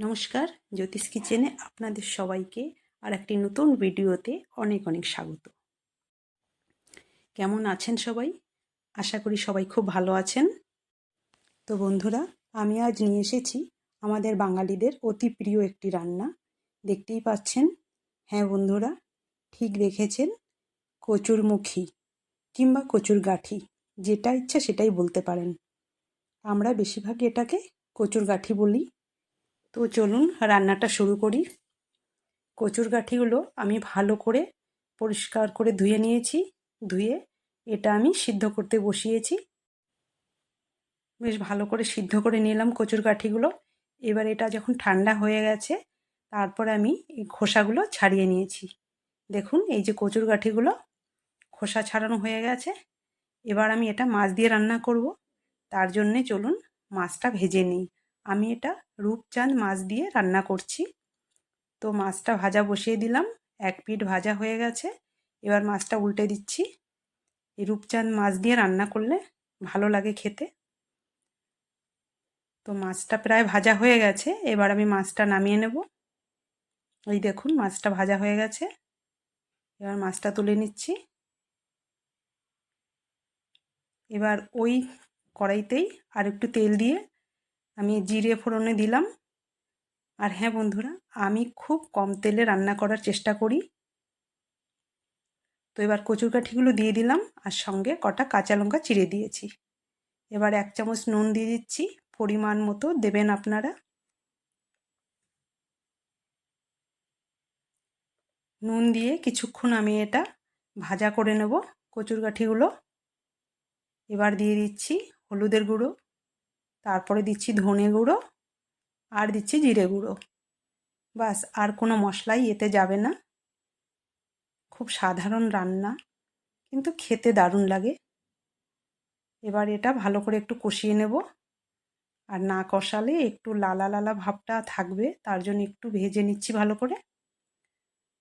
নমস্কার, জ্যোতিষ কিচেনে আপনাদের সবাইকে আর একটি নতুন ভিডিওতে অনেক অনেক স্বাগত। কেমন আছেন সবাই? আশা করি সবাই খুব ভালো আছেন। তো বন্ধুরা, আমি আজ নিয়ে এসেছি আমাদের বাঙালিদের অতি প্রিয় একটি রান্না। দেখতেই পাচ্ছেন। হ্যাঁ বন্ধুরা, ঠিক দেখেছেন, কচুরমুখী কিংবা কচুর গাঁঠি, যেটা ইচ্ছা সেটাই বলতে পারেন। আমরা বেশিরভাগই এটাকে কচুর গাঁঠি বলি। তো চলুন রান্নাটা শুরু করি। কচুর গাঁঠিগুলো আমি ভালো করে পরিষ্কার করে ধুয়ে নিয়েছি। ধুয়ে এটা আমি সিদ্ধ করতে বসিয়েছি। বেশ ভালো করে সিদ্ধ করে নিলাম কচুর গাঁঠিগুলো। এবার এটা যখন ঠান্ডা হয়ে গেছে, তারপরে আমি এই খোসাগুলো ছাড়িয়ে নিয়েছি। দেখুন, এই যে কচুর গাঁঠিগুলো খোসা ছাড়ানো হয়ে গেছে। এবার আমি এটা মাছ দিয়ে রান্না করব। তার জন্যে চলুন মাছটা ভেজে নিই। আমি এটা রূপচাঁদ মাছ দিয়ে রান্না করছি। তো মাছটা ভাজা বসিয়ে দিলাম। এক পিঠ ভাজা হয়ে গেছে। এবার মাছটা উল্টে দিচ্ছি। এই রূপচাঁদ মাছ দিয়ে রান্না করলে ভালো লাগে খেতে। তো মাছটা প্রায় ভাজা হয়ে গেছে। এবার আমি মাছটা নামিয়ে নেব। এই দেখুন, মাছটা ভাজা হয়ে গেছে। এবার মাছটা তুলে নিচ্ছি। এবার ওই কড়াইতেই আর একটু তেল দিয়ে আমি জিরে ফোড়নে দিলাম। আর হ্যাঁ বন্ধুরা, আমি খুব কম তেলে রান্না করার চেষ্টা করি। তো এবার কচুর গাঁঠিগুলো দিয়ে দিলাম, আর সঙ্গে কটা কাঁচা লঙ্কা চিড়ে দিয়েছি। এবার 1 চামচ নুন দিয়ে দিচ্ছি, পরিমাণ মতো দেবেন আপনারা। নুন দিয়ে কিছুক্ষণ আমি এটা ভাজা করে নেব কচুর গাঁঠিগুলো। এবার দিয়ে দিচ্ছি হলুদের গুঁড়ো, তারপরে দিচ্ছি ধনে গুঁড়ো, আর দিচ্ছি জিরে গুঁড়ো। বাস, আর কোনো মশলাই এতে যাবে না। খুব সাধারণ রান্না, কিন্তু খেতে দারুণ লাগে। এবার এটা ভালো করে একটু কষিয়ে নেব। আর না কষালে একটু লালা লালা ভাবটা থাকবে, তার জন্য একটু ভেজে নিচ্ছি ভালো করে।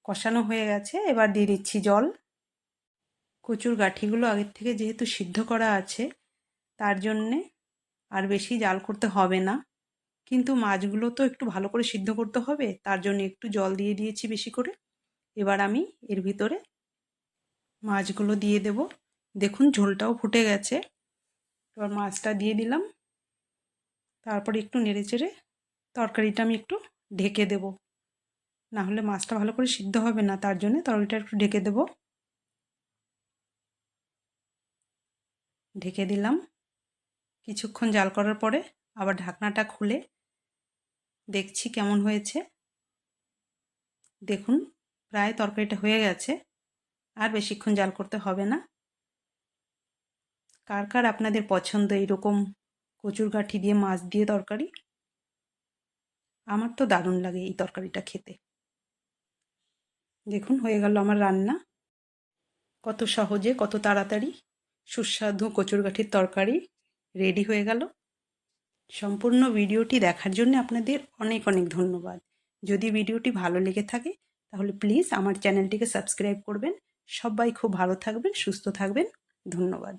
কষানো হয়ে গেছে, এবার দিয়ে দিচ্ছি জল। কচুর গাঁঠিগুলো আগের থেকে যেহেতু সিদ্ধ করা আছে, তার জন্যে আর বেশি জাল করতে হবে না। কিন্তু মাছগুলো তো একটু ভালো করে সিদ্ধ করতে হবে, তার জন্য একটু জল দিয়ে দিয়েছি বেশি করে। এবার আমি এর ভিতরে মাছগুলো দিয়ে দেব। দেখুন, ঝোলটাও ফুটে গেছে। এবার মাছটা দিয়ে দিলাম। তারপরে একটু নেড়েচেড়ে তরকারিটা আমি একটু ঢেকে দেব। না হলে মাছটা ভালো করে সিদ্ধ হবে না, তার জন্য তরকারিটা একটু ঢেকে দেব। ঢেকে দিলাম। কিছুক্ষণ জাল করার পরে আবার ঢাকনাটা খুলে দেখছি কেমন হয়েছে। দেখুন, প্রায় তরকারিটা হয়ে গেছে। আর বেশিক্ষণ জাল করতে হবে না। কার কার আপনাদের পছন্দ এইরকম কচুর গাঁঠি দিয়ে মাছ দিয়ে তরকারি? আমার তো দারুণ লাগে এই তরকারিটা খেতে। দেখুন, হয়ে গেল আমার রান্না। কত সহজে, কত তাড়াতাড়ি সুস্বাদু কচুর গাঁঠির তরকারি রেডি হয়ে গেল। সম্পূর্ণ ভিডিওটি দেখার জন্য আপনাদের অনেক অনেক ধন্যবাদ। যদি ভিডিওটি ভালো লেগে থাকে তাহলে প্লিজ আমার চ্যানেলটিকে সাবস্ক্রাইব করবেন। সবাই খুব ভালো থাকবেন, সুস্থ থাকবেন। ধন্যবাদ।